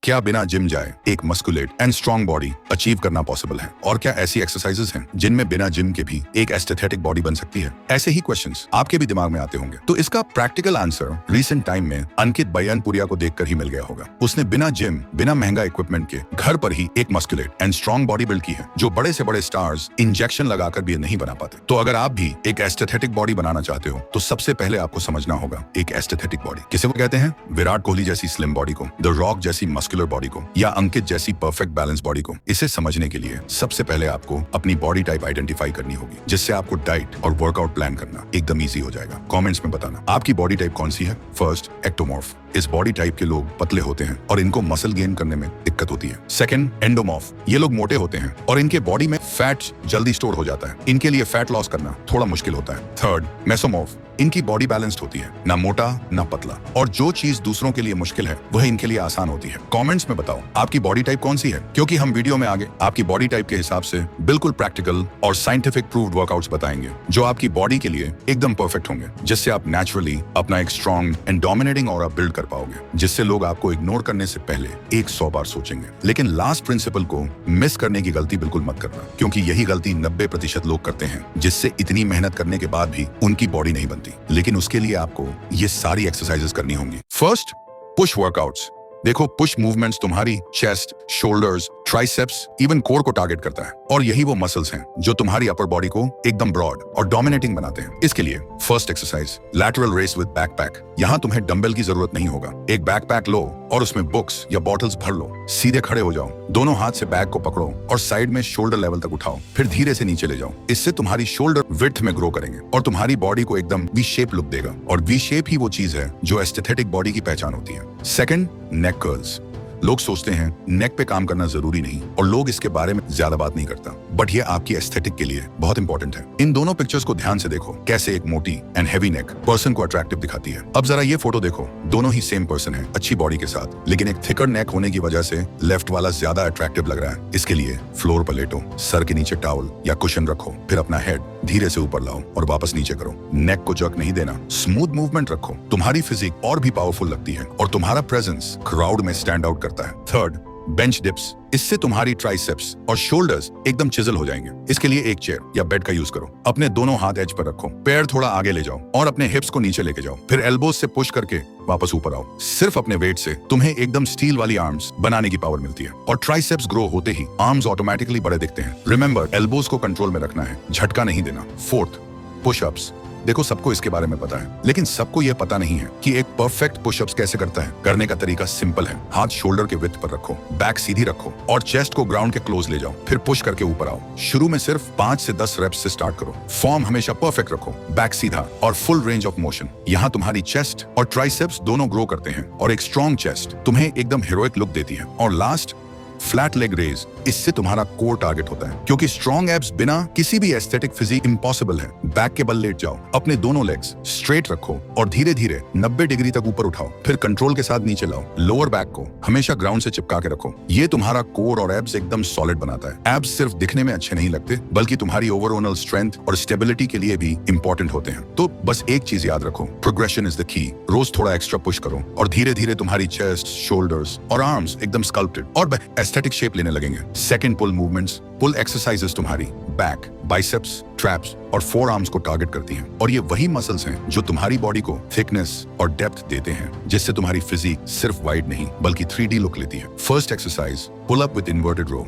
क्या बिना जिम जाए एक मस्कुलेट एंड स्ट्रॉन्ग बॉडी अचीव करना पॉसिबल है? और क्या ऐसी एक्सरसाइजेस हैं जिनमें बिना जिम के भी एक एस्थेटिक बॉडी बन सकती है? ऐसे ही क्वेश्चंस आपके भी दिमाग में आते होंगे। तो इसका प्रैक्टिकल आंसर रिसेंट टाइम में अंकित बयानपुरिया को देखकर ही मिल गया होगा। उसने बिना जिम, बिना महंगा इक्विपमेंट के घर पर ही एक मस्कुलेट एंड स्ट्रॉन्ग बॉडी बिल्ड की है, जो बड़े से बड़े स्टार्स इंजेक्शन लगाकर भी नहीं बना पाते। तो अगर आप भी एक एस्थेटिक बॉडी बनाना चाहते हो तो सबसे पहले आपको समझना होगा एक एस्थेटिक बॉडी किसे वो कहते हैं। विराट कोहली जैसी स्लिम बॉडी को, द रॉक जैसी मस्कुलर बॉडी को, या अंकित जैसी परफेक्ट बैलेंस बॉडी को? इसे समझने के लिए सबसे पहले आपको अपनी बॉडी टाइप आइडेंटिफाई करनी होगी, जिससे आपको डाइट और वर्कआउट प्लान करना एकदम इजी हो जाएगा। कमेंट्स में बताना आपकी बॉडी टाइप कौन सी है। First, ectomorph. इस बॉडी टाइप के लोग पतले होते हैं और इनको मसल गेन करने में दिक्कत होती है। Second, endomorph. ये लोग मोटे होते हैं और इनके बॉडी में फैट जल्दी स्टोर हो जाता है, इनके लिए फैट लॉस करना थोड़ा मुश्किल होता है। Third, mesomorph. इनकी बॉडी बैलेंस्ड होती है, ना मोटा ना पतला, और जो चीज दूसरों के लिए मुश्किल है वह इनके लिए आसान होती है। कमेंट्स में बताओ आपकी बॉडी टाइप कौन सी है, क्योंकि हम वीडियो में आगे आपकी बॉडी टाइप के हिसाब से बिल्कुल प्रैक्टिकल और साइंटिफिक प्रूव्ड वर्कआउट्स बताएंगे, जो आपकी बॉडी के लिए एकदम परफेक्ट होंगे, जिससे आप नेचुरली अपना एक strong and dominating aura build कर पाओगे, जिससे लोग आपको इग्नोर करने से पहले 100 बार सोचेंगे। लेकिन लास्ट प्रिंसिपल को मिस करने की गलती बिल्कुल मत करना, क्योंकि यही गलती 90% लोग करते हैं, जिससे इतनी मेहनत करने के बाद भी उनकी बॉडी नहीं बनती। लेकिन उसके लिए आपको ये सारी एक्सरसाइजेस करनी होंगी। First, push workouts. देखो, पुश मूवमेंट्स तुम्हारी chest, shoulders, triceps, even core को टारगेट करता है, और यही वो मसल्स हैं जो तुम्हारी अपर बॉडी को एकदम ब्रॉड और डोमिनेटिंग बनाते हैं। इसके लिए first exercise, lateral raise with backpack. यहाँ तुम्हें डंबल की जरूरत नहीं होगा। एक बैकपैक लो और उसमें बुक्स या बॉटल्स भर लो। सीधे खड़े हो जाओ, दोनों हाथ से बैग को पकड़ो और साइड में शोल्डर लेवल तक उठाओ, फिर धीरे से नीचे ले जाओ। इससे तुम्हारी शोल्डर विड्थ में ग्रो करेंगे और तुम्हारी बॉडी को एकदम वी शेप लुक देगा, और वी शेप ही वो चीज है जो एस्थेटिक बॉडी की पहचान होती है। सेकंड, नेक कर्ल्स। लोग सोचते हैं नेक पे काम करना जरूरी नहीं, और लोग इसके बारे में ज्यादा बात नहीं करता, बट ये आपकी एस्थेटिक के लिए बहुत इंपॉर्टेंट है। इन दोनों पिक्चर्स को ध्यान से देखो, कैसे एक मोटी एंड हैवी नेक पर्सन को अट्रैक्टिव दिखाती है। अब जरा ये फोटो देखो, दोनों ही सेम पर्सन है, अच्छी बॉडी के साथ, लेकिन एक थिकर नेक होने की वजह से लेफ्ट वाला ज्यादा अट्रैक्टिव लग रहा है। इसके लिए फ्लोर पर लेटो, सर के नीचे टॉवल या कुशन रखो, फिर अपना हेड धीरे से ऊपर लाओ और वापस नीचे करो। नेक को जर्क नहीं देना, स्मूथ मूवमेंट रखो। तुम्हारी फिजिक और भी पावरफुल लगती है और तुम्हारा प्रेजेंस क्राउड में स्टैंड आउट करता है। Third, bench dips. इससे तुम्हारी ट्राइसेप्स और शोल्डर्स एकदम चिजल हो जाएंगे। इसके लिए एक चेयर या बेड का यूज करो। अपने दोनों हाथ एज पर रखो, पैर थोड़ा आगे ले जाओ और अपने हिप्स को नीचे लेके जाओ, फिर एल्बोज से पुश करके वापस ऊपर आओ। सिर्फ अपने वेट से तुम्हें एकदम स्टील वाली आर्म्स बनाने की पावर मिलती है, और ट्राइसेप्स ग्रो होते ही आर्म्स ऑटोमेटिकली बड़े दिखते हैं। रिमेंबर, एल्बोज को कंट्रोल में रखना है, झटका नहीं देना। Fourth, pushups. देखो, सबको इसके बारे में पता है, लेकिन सबको यह पता नहीं है कि एक परफेक्ट पुशअप्स कैसे करता है। करने का तरीका सिंपल है। हाथ शोल्डर के विड्थ पर रखो, बैक सीधी रखो और चेस्ट को ग्राउंड के क्लोज ले जाओ, फिर पुश करके ऊपर आओ। शुरू में सिर्फ 5 से 10 रेप्स से स्टार्ट करो। फॉर्म हमेशा परफेक्ट रखो, बैक सीधा और फुल रेंज ऑफ मोशन। यहाँ तुम्हारी चेस्ट और ट्राइसेप्स दोनों ग्रो करते हैं, और एक स्ट्रॉन्ग चेस्ट तुम्हें एकदम हीरोइक लुक देती है। और लास्ट, फ्लैट लेग रेज। इससे तुम्हारा कोर टारगेट होता है, क्योंकि स्ट्रॉन्ग एब्स बिना किसी भी एस्थेटिक फिजिक इम्पॉसिबल है। बैक के बल लेट जाओ, अपने दोनों लेग्स स्ट्रेट रखो और धीरे धीरे 90 डिग्री तक ऊपर उठाओ, फिर कंट्रोल के साथ नीचे लाओ। लोअर बैक को हमेशा ग्राउंड से चिपका के रखो। ये तुम्हारा कोर और एब्स एकदम सॉलिड बनाता है। एब्स सिर्फ दिखने में अच्छे नहीं लगते, बल्कि तुम्हारी ओवरऑल स्ट्रेंथ और स्टेबिलिटी के लिए भी इंपॉर्टेंट होते हैं। तो बस एक चीज याद रखो, प्रोग्रेशन इज द की। रोज थोड़ा एक्स्ट्रा पुश करो और धीरे धीरे तुम्हारी चेस्ट, शोल्डर्स और आर्म्स एकदम स्कल्प्टेड और एस्थेटिक शेप लेने लगेंगे। सेकंड, पुल मूवमेंट्स। पुल एक्सरसाइजेस तुम्हारी बैक, बाइसेप्स, ट्रैप्स और फोर आर्म्स को टारगेट करती हैं, और ये वही मसल्स हैं जो तुम्हारी बॉडी को थिकनेस और डेप्थ देते हैं, जिससे तुम्हारी फिजिक सिर्फ वाइड नहीं बल्कि 3D लुक लेती है। First exercise, pull up with inverted row.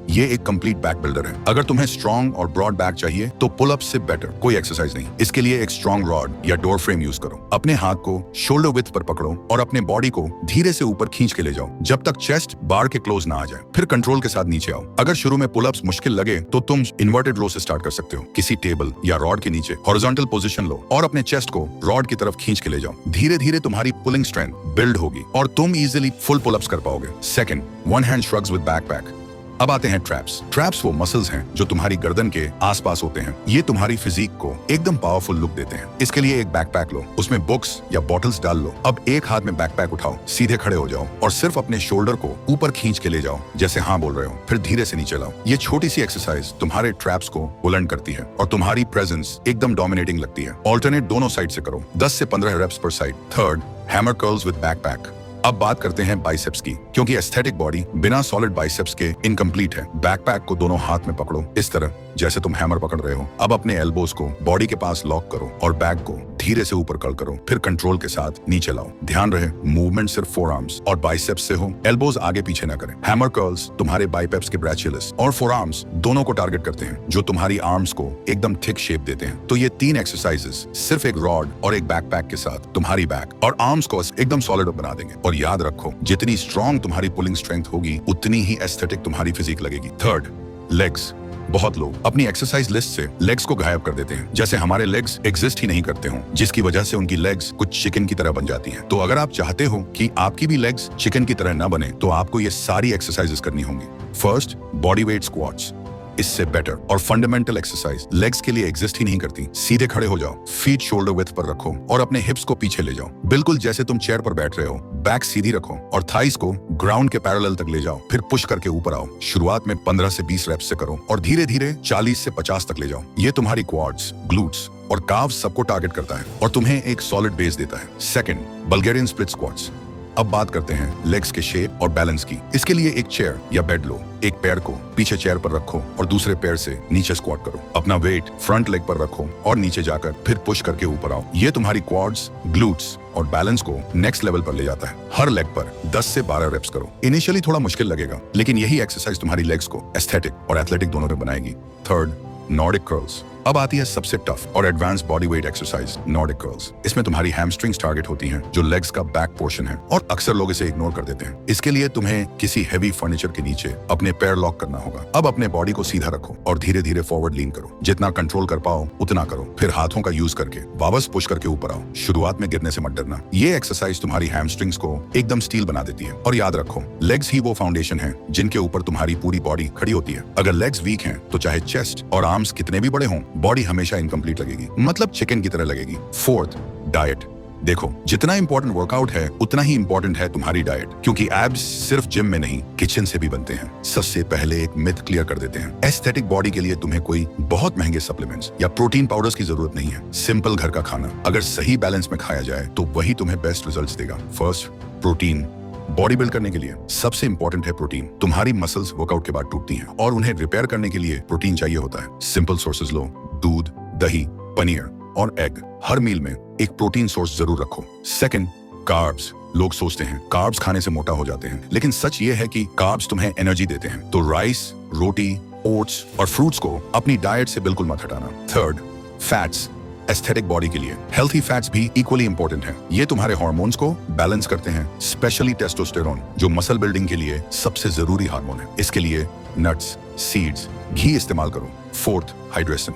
ये एक कंप्लीट बैक बिल्डर है। अगर तुम्हें स्ट्रॉन्ग और ब्रॉड बैक चाहिए तो पुल अप से बेटर कोई एक्सरसाइज नहीं। इसके लिए एक स्ट्रॉन्ग रॉड या डोर फ्रेम यूज करो। अपने हाथ को शोल्डर विड्थ पर पकड़ो और अपने बॉडी को धीरे से ऊपर खींच के ले जाओ, जब तक चेस्ट बार के क्लोज ना आ जाए। फिर कंट्रोल के साथ नीचे आओ। अगर शुरू में पुल अप्स मुश्किल लगे तो तुम इन्वर्टेड रो से स्टार्ट कर सकते हो। किसी टेबल या रॉड के नीचे हॉरिजॉन्टल पोजीशन लो और अपने चेस्ट को रॉड की तरफ खींच के ले जाओ। धीरे धीरे तुम्हारी पुलिंग स्ट्रेंथ बिल्ड होगी और तुम इजिली फुल पुल अप्स कर पाओगे। Second, one hand shrugs with backpack. अब आते हैं ट्रैप्स। ट्रैप्स वो मसल्स हैं जो तुम्हारी गर्दन के आसपास होते हैं। ये तुम्हारी फिजिक को एकदम पावरफुल लुक देते हैं। इसके लिए एक बैकपैक लो, उसमें बुक्स या बॉटल्स डाल लो। अब एक हाथ में बैकपैक उठाओ, सीधे खड़े हो जाओ और सिर्फ अपने शोल्डर को ऊपर खींच के ले जाओ, जैसे हाँ बोल रहे हो, फिर धीरे से नीचे लाओ। ये छोटी सी एक्सरसाइज तुम्हारे ट्रैप्स को बुलंद करती है और तुम्हारी प्रेजेंस एकदम डोमिनेटिंग लगती है। ऑल्टरनेट दोनों साइड से करो, 10 से 15 रेप्स पर side. Third, hammer curls with backpack. अब बात करते हैं बाइसेप्स की, क्योंकि एस्थेटिक बॉडी बिना सॉलिड बाइसेप्स के इनकम्प्लीट है। बैकपैक को दोनों हाथ में पकड़ो, इस तरह जैसे तुम हैमर पकड़ रहे हो। अब अपने एल्बोज को बॉडी के पास लॉक करो और बैक को धीरे से ऊपर कर्ल करो, फिर कंट्रोल के साथ नीचे लाओ। ध्यान रहे मूवमेंट सिर्फ फोर आर्म्स और बाइसेप्स से हो, एल्बोज आगे पीछे न करें। हैमर कर्ल्स तुम्हारे बाइसेप्स के ब्रैचियलिस और फोर आर्म्स दोनों को टारगेट करते हैं, जो तुम्हारी आर्म्स को एकदम थिक शेप देते हैं। तो ये 3 एक्सरसाइजेस सिर्फ एक रॉड और एक बैकपैक के साथ तुम्हारी बैक और आर्म्स को एकदम सॉलिड बना देंगे। और याद रखो, जितनी स्ट्रॉन्ग तुम्हारी पुलिंग स्ट्रेंथ होगी, उतनी ही एस्थेटिक तुम्हारी फिजिक लगेगी। Third, legs. बहुत लोग अपनी एक्सरसाइज लिस्ट से लेग्स को गायब कर देते हैं, जैसे हमारे लेग्स एग्जिस्ट ही नहीं करते हों, जिसकी वजह से उनकी लेग्स कुछ चिकन की तरह बन जाती हैं। तो अगर आप चाहते हो कि आपकी भी लेग्स चिकन की तरह न बने, तो आपको ये सारी एक्सरसाइजेस करनी होंगी। First, body weight squats. इससे बेटर और फंडामेंटल एक्सरसाइज लेग्स के लिए एग्जिस्ट ही नहीं करती। सीधे खड़े हो जाओ, फीट शोल्डर विड्थ पर रखो और अपने हिप्स को पीछे ले जाओ, बिल्कुल जैसे तुम चेयर पर बैठ रहे हो। बैक सीधी रखो और थाइस को ग्राउंड के पैरेलल तक ले जाओ, फिर पुश करके ऊपर आओ। शुरुआत में 15 से 20 रेप्स से करो और धीरे धीरे 40 से 50 तक ले जाओ। ये तुम्हारी क्वाड्स, ग्लूट्स और काव्स सबको टारगेट करता है और तुम्हें एक सॉलिड बेस देता है। Second, Bulgarian split squats. अब बात करते हैं लेग्स के शेप और बैलेंस की। इसके लिए एक चेयर या बेड लो, एक पैर को पीछे चेयर पर रखो और दूसरे पैर से नीचे स्क्वाट करो। अपना वेट फ्रंट लेग पर रखो और नीचे जाकर फिर पुश करके ऊपर आओ। ये तुम्हारी क्वाड्स, ग्लूट्स और बैलेंस को नेक्स्ट लेवल पर ले जाता है। हर लेग पर 10 से 12 रेप्स करो। इनिशियली थोड़ा मुश्किल लगेगा, लेकिन यही एक्सरसाइज तुम्हारी लेग्स को एस्थेटिक और एथलेटिक दोनों में बनाएगी। Third, Nordic curls. अब आती है सबसे टफ और advance body weight exercise, Nordic curls. इसमें तुम्हारी हैमस्ट्रिंग्स टारगेट होती हैं, जो लेग्स का बैक पोर्शन है, और अक्सर लोग इसे इग्नोर कर देते हैं। इसके लिए तुम्हें किसी हैवी फर्नीचर के नीचे अपने पैर लॉक करना होगा। अब अपने बॉडी को सीधा रखो और धीरे धीरे फॉरवर्ड लीन करो। जितना कंट्रोल कर पाओ उतना करो, फिर हाथों का यूज करके वापस पुश करके ऊपर आओ। शुरुआत में गिरने से मत डरना। ये एक्सरसाइज तुम्हारी हैमस्ट्रिंग्स को एकदम स्टील बना देती है। और याद रखो, लेग्स ही वो फाउंडेशन है जिनके ऊपर तुम्हारी पूरी बॉडी खड़ी होती है। अगर लेग्स वीक हैं, तो चाहे चेस्ट और आर्म्स कितने भी बड़े हों, बॉडी हमेशा इनकम्प्लीट लगेगी, मतलब चिकन की तरह लगेगी। Fourth, diet. देखो, जितना इंपॉर्टेंट वर्कआउट है उतना ही इंपॉर्टेंट है तुम्हारी डाइट, क्योंकि एब्स सिर्फ जिम में नहीं, किचन से भी बनते हैं। सबसे पहले एक मिथ क्लियर कर देते हैं, एस्थेटिक बॉडी के लिए तुम्हें कोई बहुत महंगे सप्लीमेंट्स या प्रोटीन पाउडर्स की जरूरत नहीं है। सिंपल घर का खाना अगर सही बैलेंस में खाया जाए तो वही तुम्हें बेस्ट रिजल्ट्स देगा। First, protein. बॉडी बिल्ड करने के लिए सबसे इंपॉर्टेंट है प्रोटीन। तुम्हारी मसल्स वर्कआउट के बाद टूटती हैं और उन्हें रिपेयर करने के लिए प्रोटीन चाहिए होता है। सिंपल सोर्सेज लो, दूध, दही, पनीर और एग। हर मील में एक प्रोटीन सोर्स जरूर रखो। Second, carbs. लोग सोचते हैं कार्ब्स खाने से मोटा हो जाते हैं, लेकिन सच ये है कि कार्ब्स तुम्हें एनर्जी देते हैं। तो राइस, रोटी, ओट्स और फ्रूट्स को अपनी डाइट से बिल्कुल मत हटाना। Third, fats. एस्थेटिक बॉडी के लिए हेल्थी फैट्स भी इक्वली इंपॉर्टेंट हैं। ये तुम्हारे हार्मोन्स को बैलेंस करते हैं, स्पेशली टेस्टोस्टेरोन, जो मसल बिल्डिंग के लिए सबसे जरूरी हार्मोन है। इसके लिए नट्स, सीड्स, घी इस्तेमाल करो। Fourth, hydration.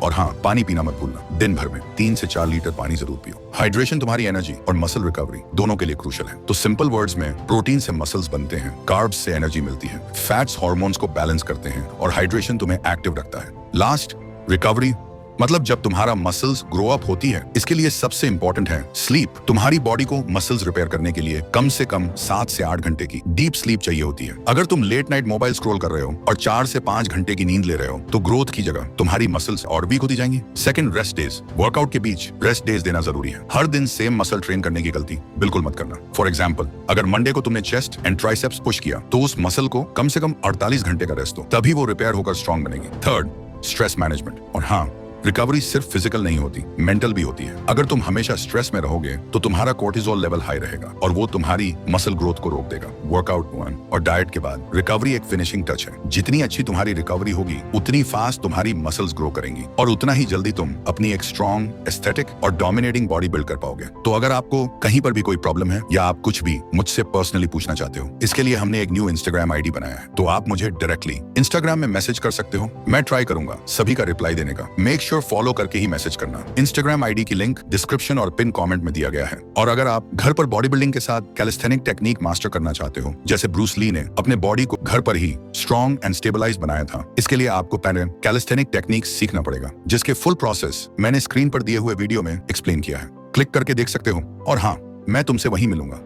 और हाँ, पानी पीना मत भूलना। दिन भर में 3 से 4 लीटर पानी जरूर पियो। हाइड्रेशन तुम्हारी एनर्जी और मसल रिकवरी दोनों के लिए क्रूशियल है। तो सिंपल वर्ड्स में, प्रोटीन से मसल्स बनते हैं, कार्ब्स से एनर्जी मिलती है, फैट्स हार्मोन्स को बैलेंस करते हैं और हाइड्रेशन तुम्हें एक्टिव रखता है। Last, recovery. मतलब जब तुम्हारा मसल्स ग्रो अप होती है, इसके लिए सबसे इंपॉर्टेंट है स्लीप। तुम्हारी बॉडी को मसल्स रिपेयर करने के लिए कम से कम 7 से 8 घंटे की डीप स्लीप चाहिए होती है। अगर तुम लेट नाइट मोबाइल स्क्रॉल कर रहे हो और 4 से 5 घंटे की नींद ले रहे हो, तो ग्रोथ की जगह तुम्हारी मसल्स और वीक होती जाएंगी। Second, rest days. वर्कआउट के बीच रेस्ट डेज देना जरूरी है। हर दिन सेम मसल ट्रेन करने की गलती बिल्कुल मत करना। फॉर एग्जाम्पल, अगर मंडे को तुमने चेस्ट एंड ट्राइसेप्स पुश किया, तो उस मसल को कम से कम 48 घंटे का रेस्ट दो, तभी वो रिपेयर होकर स्ट्रॉन्ग बनेगी। Third, stress management. और हाँ, रिकवरी सिर्फ फिजिकल नहीं होती, मेंटल भी होती है। अगर तुम हमेशा स्ट्रेस में रहोगे तो तुम्हारा कोर्टिसोल लेवल हाई रहेगा और वो तुम्हारी मसल ग्रोथ को रोक देगा। वर्कआउट 1 और डाइट के बाद रिकवरी एक फिनिशिंग टच है। जितनी अच्छी तुम्हारी रिकवरी होगी, उतनी फास्ट तुम्हारी मसल्स ग्रो करेंगी और उतना ही जल्दी तुम अपनी एक स्ट्रॉन्ग, एस्थेटिक और डोमिनेटिंग बॉडी बिल्ड कर पाओगे। तो अगर आपको कहीं पर भी कोई प्रॉब्लम है या आप कुछ भी मुझसे पर्सनली पूछना चाहते हो, इसके लिए हमने एक न्यू इंस्टाग्राम आईडी बनाया है, तो आप मुझे डायरेक्टली इंस्टाग्राम में मैसेज कर सकते हो। मैं ट्राई करूंगा सभी का रिप्लाई देने का। मेक श्योर फॉलो करके ही मैसेज करना। इंस्टाग्राम आईडी की लिंक डिस्क्रिप्शन और पिन कमेंट में दिया गया है। और अगर आप घर पर बॉडी बिल्डिंग के साथ कैलिस्थेनिक टेक्निक मास्टर करना चाहते हो, जैसे ब्रूस ली ने अपने बॉडी को घर पर ही स्ट्रॉन्ग एंड स्टेबलाइज बनाया था, इसके लिए आपको पहले कैलिस्थेनिक टेक्निक सीखना पड़ेगा, जिसके फुल प्रोसेस मैंने स्क्रीन पर दिए हुए वीडियो में एक्सप्लेन किया है। क्लिक करके देख सकते हो। और हाँ, मैं तुमसे वहीं मिलूंगा।